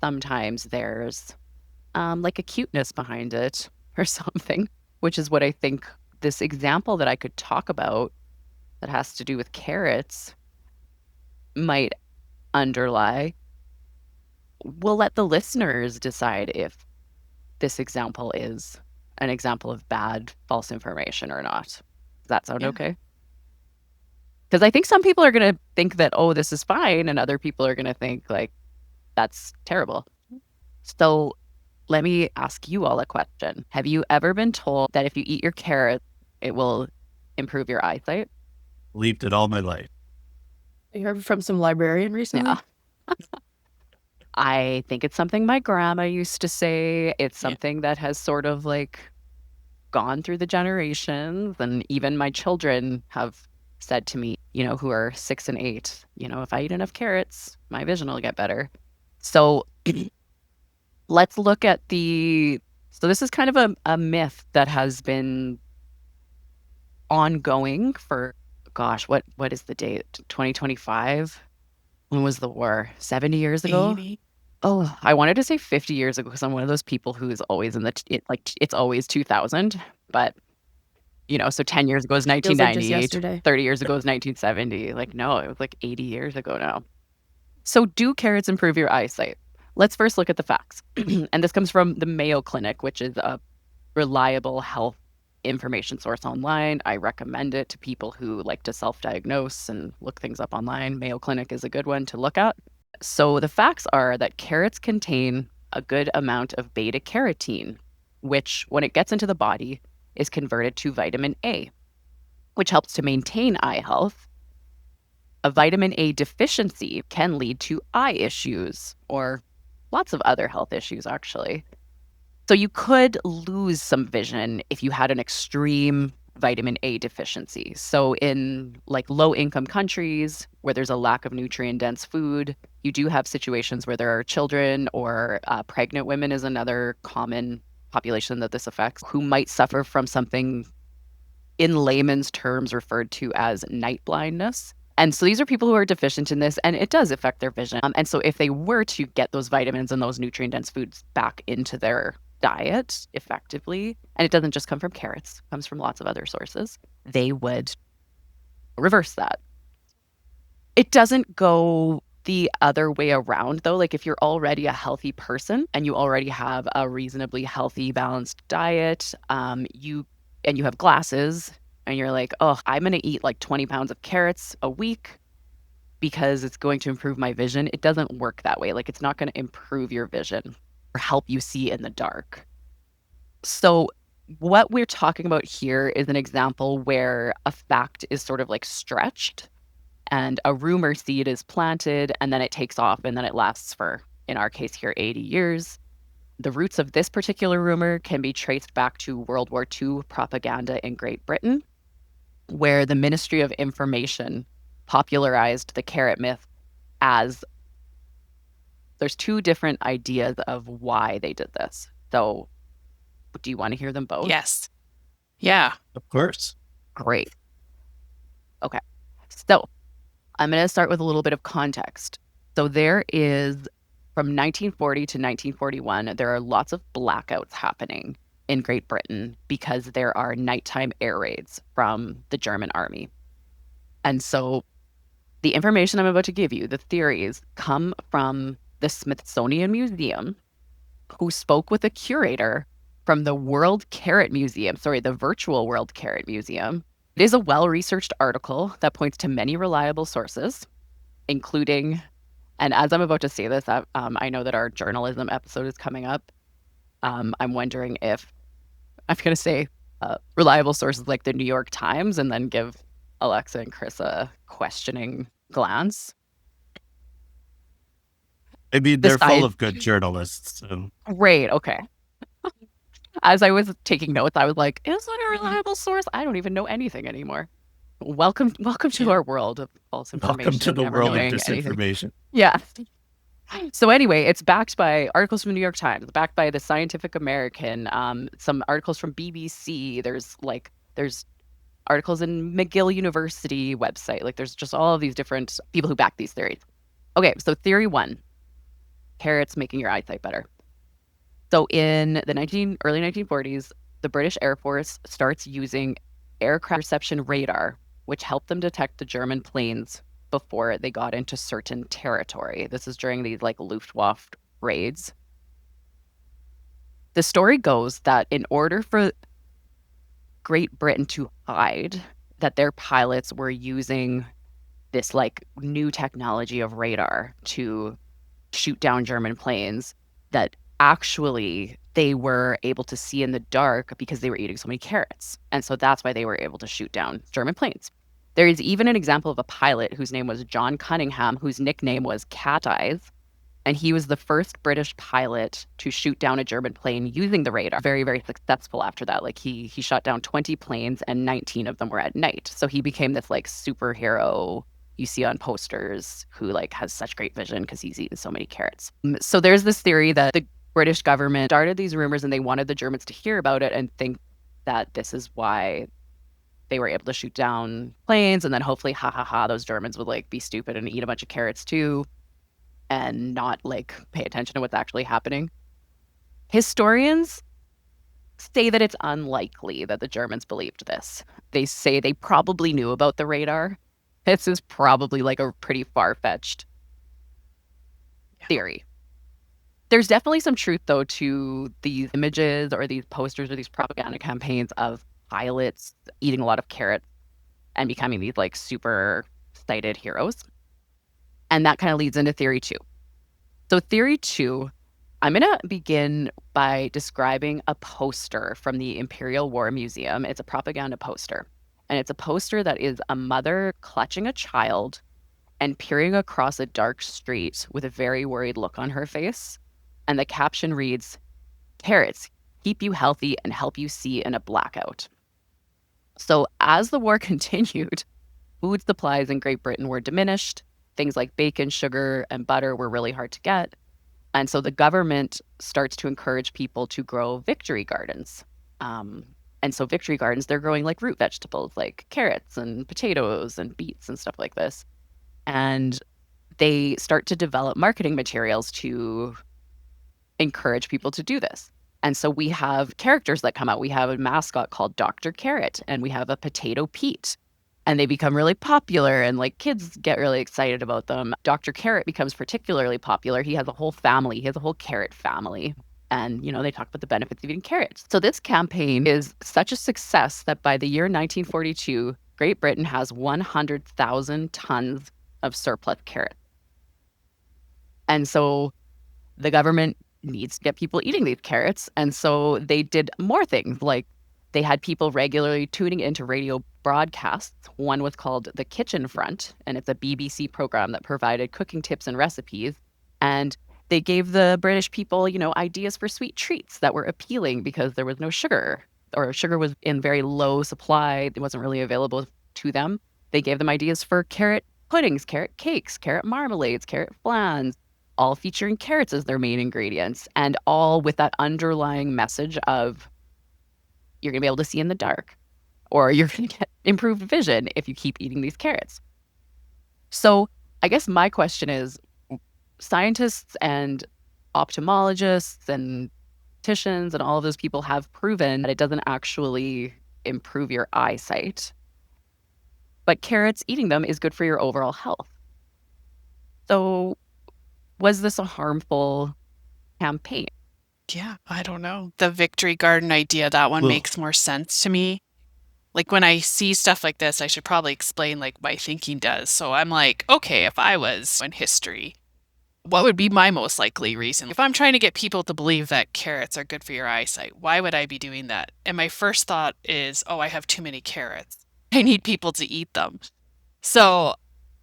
sometimes there's like a cuteness behind it or something, which is what I think this example that I could talk about that has to do with carrots might underlie. We'll let the listeners decide if this example is an example of bad, false information or not. Does that sound Yeah. okay? Because I think some people are going to think that, oh, this is fine, and other people are going to think, like, that's terrible. So let me ask you all a question. Have you ever been told that if you eat your carrot, it will improve your eyesight? Believed it all my life. You heard from some librarian Yeah. recently? I think it's something my grandma used to say. It's Yeah. something that has sort of like gone through the generations. And even my children have said to me, who are 6 and 8, if I eat enough carrots, my vision will get better. So let's look at so this is kind of a myth that has been ongoing for, gosh, what is the date? 2025? When was the war? 70 years ago? 80. Oh, I wanted to say 50 years ago because I'm one of those people who is always it's always 2000. But, so 10 years ago is Feels like just 1990, yesterday. 30 years ago is 1970. Like, no, it was like 80 years ago now. So, do carrots improve your eyesight? Let's first look at the facts. And this comes from the Mayo Clinic, which is a reliable health information source online. I recommend it to people who like to self diagnose and look things up online. Mayo Clinic is a good one to look at. So, the facts are that carrots contain a good amount of beta carotene, which, when it gets into the body, is converted to vitamin A, which helps to maintain eye health. A vitamin A deficiency can lead to eye issues or lots of other health issues, actually. So you could lose some vision if you had an extreme vitamin A deficiency. So in like low income countries where there's a lack of nutrient dense food, you do have situations where there are children or pregnant women is another common population that this affects who might suffer from something in layman's terms referred to as night blindness. And so these are people who are deficient in this, and it does affect their vision. And so if they were to get those vitamins and those nutrient dense foods back into their diet effectively, and it doesn't just come from carrots, it comes from lots of other sources, they would reverse that. It doesn't go the other way around though. Like if you're already a healthy person and you already have a reasonably healthy, balanced diet, you have glasses and you're like, oh, I'm going to eat like 20 pounds of carrots a week because it's going to improve my vision. It doesn't work that way. Like it's not going to improve your vision or help you see in the dark. So what we're talking about here is an example where a fact is sort of like stretched and a rumor seed is planted and then it takes off and then it lasts for, in our case here, 80 years. The roots of this particular rumor can be traced back to World War II propaganda in Great Britain, where the Ministry of Information popularized the carrot myth as there's two different ideas of why they did this. So, do you want to hear them both? Yes. Yeah. Of course. Great. Okay. So, I'm going to start with a little bit of context. So, there is from 1940 to 1941, there are lots of blackouts happening in Great Britain because there are nighttime air raids from the German army. And so the information I'm about to give you, the theories, come from the Smithsonian Museum, who spoke with a curator from the the Virtual World Carrot Museum. It is a well-researched article that points to many reliable sources, including, and as I'm about to say this, I know that our journalism episode is coming up. I'm wondering if I'm going to say reliable sources like the New York Times and then give Alexa and Chris a questioning glance. I mean, they're full of good journalists. So. Great. Okay. As I was taking notes, I was like, is that a reliable source? I don't even know anything anymore. Welcome to our world of false information. Welcome to the world of disinformation. Yeah. So anyway, it's backed by articles from the New York Times, backed by the Scientific American, some articles from BBC. There's articles in McGill University website. Like there's just all of these different people who back these theories. Okay, so theory one. carrots making your eyesight better. So in the early 1940s, the British Air Force starts using aircraft perception radar, which helped them detect the German planes before they got into certain territory. This is during these like Luftwaffe raids. The story goes that in order for Great Britain to hide that their pilots were using this like new technology of radar to shoot down German planes, that actually they were able to see in the dark because they were eating so many carrots. And so that's why they were able to shoot down German planes. There is even an example of a pilot whose name was John Cunningham, whose nickname was Cat Eyes. And he was the first British pilot to shoot down a German plane using the radar. Very, very successful after that. Like he shot down 20 planes and 19 of them were at night. So he became this like superhero you see on posters who like has such great vision because he's eaten so many carrots. So there's this theory that the British government started these rumors and they wanted the Germans to hear about it and think that this is why they were able to shoot down planes, and then hopefully, ha ha ha, those Germans would like be stupid and eat a bunch of carrots too and not like pay attention to what's actually happening. Historians say that it's unlikely that the Germans believed this. They say they probably knew about the radar. This is probably like a pretty far-fetched theory. There's definitely some truth, though, to these images or these posters or these propaganda campaigns of pilots eating a lot of carrots and becoming these like super cited heroes. And that kind of leads into theory 2. So theory 2, I'm going to begin by describing a poster from the Imperial War Museum. It's a propaganda poster. And it's a poster that is a mother clutching a child and peering across a dark street with a very worried look on her face. And the caption reads, "Carrots keep you healthy and help you see in a blackout." So as the war continued, food supplies in Great Britain were diminished. Things like bacon, sugar, and butter were really hard to get. And so the government starts to encourage people to grow victory gardens. And so victory gardens, they're growing like root vegetables, like carrots and potatoes and beets and stuff like this. And they start to develop marketing materials to encourage people to do this. And so we have characters that come out. We have a mascot called Dr. Carrot, and we have a Potato Pete. And they become really popular, and like kids get really excited about them. Dr. Carrot becomes particularly popular. He has a whole family. He has a whole carrot family. And, you know, they talk about the benefits of eating carrots. So this campaign is such a success that by the year 1942, Great Britain has 100,000 tons of surplus carrots. And so the government needs to get people eating these carrots. And so they did more things, like they had people regularly tuning into radio broadcasts. One was called The Kitchen Front, and it's a BBC program that provided cooking tips and recipes. And they gave the British people, you know, ideas for sweet treats that were appealing because there was no sugar, or sugar was in very low supply. It wasn't really available to them. They gave them ideas for carrot puddings, carrot cakes, carrot marmalades, carrot flans, all featuring carrots as their main ingredients, and all with that underlying message of you're going to be able to see in the dark, or you're going to get improved vision if you keep eating these carrots. So I guess my question is, scientists and ophthalmologists and opticians and all of those people have proven that it doesn't actually improve your eyesight, but carrots, eating them is good for your overall health. So was this a harmful campaign? Yeah, I don't know. The victory garden idea, that one makes more sense to me. Like when I see stuff like this, I should probably explain like my thinking does. So I'm like, okay, if I was in history, what would be my most likely reason? If I'm trying to get people to believe that carrots are good for your eyesight, why would I be doing that? And my first thought is, oh, I have too many carrots. I need people to eat them. So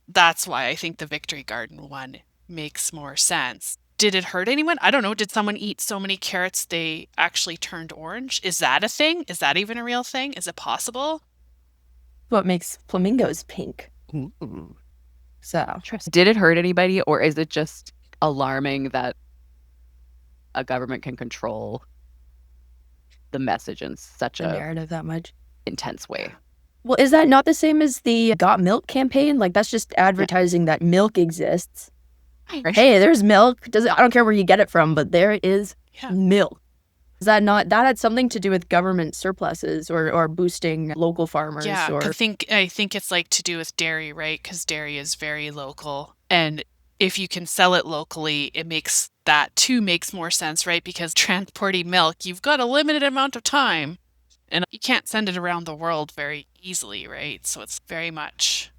that's why I think the victory garden one makes more sense. Did it hurt anyone? I don't know. Did someone eat so many carrots they actually turned orange? Is that a thing? Is that even a real thing? Is it possible? What makes flamingos pink? Ooh. So, did it hurt anybody, or is it just alarming that a government can control the message in such the a narrative that much intense way? Well, is that not the same as the Got Milk campaign? Like, that's just advertising that milk exists. Right? Hey, there's milk. I don't care where you get it from, but there is Yeah. milk. Is that not, that had something to do with government surpluses or boosting local farmers? Yeah, or I think it's like to do with dairy, right? Because dairy is very local. And if you can sell it locally, it makes more sense, right? Because transporting milk, you've got a limited amount of time and you can't send it around the world very easily, right? So it's very much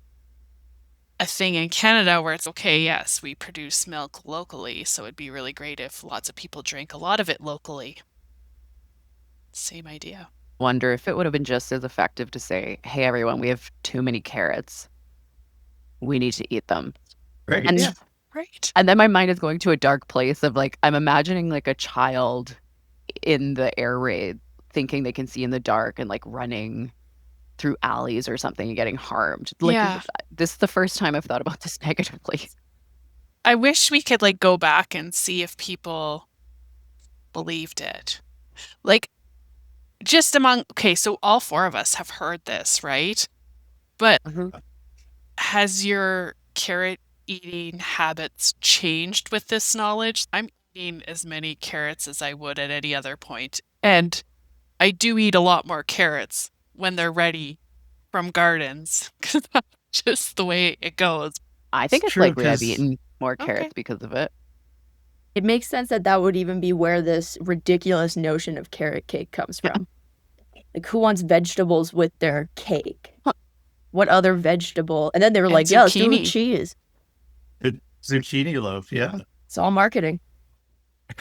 a thing in Canada where it's okay, yes, we produce milk locally, so it'd be really great if lots of people drank a lot of it locally. Same idea. Wonder if it would have been just as effective to say, hey, everyone, we have too many carrots. We need to eat them. Right. And, Yeah. Right. and then my mind is going to a dark place of like, I'm imagining like a child in the air raid thinking they can see in the dark and like running through alleys or something and getting harmed. Like, Yeah. this is the first time I've thought about this negatively. I wish we could like go back and see if people believed it. Like just okay, so all four of us have heard this, right? But has your carrot eating habits changed with this knowledge? I'm eating as many carrots as I would at any other point. And I do eat a lot more carrots when they're ready from gardens because that's just the way it goes. I think it's true, likely I've 'cause- eaten more Okay. carrots because of it. it makes sense that would even be where this ridiculous notion of carrot cake comes from. Like, who wants vegetables with their cake? What other vegetable? And then they were And like, yeah, let's do it with zucchini. cheese. Zucchini loaf, yeah. It's all marketing.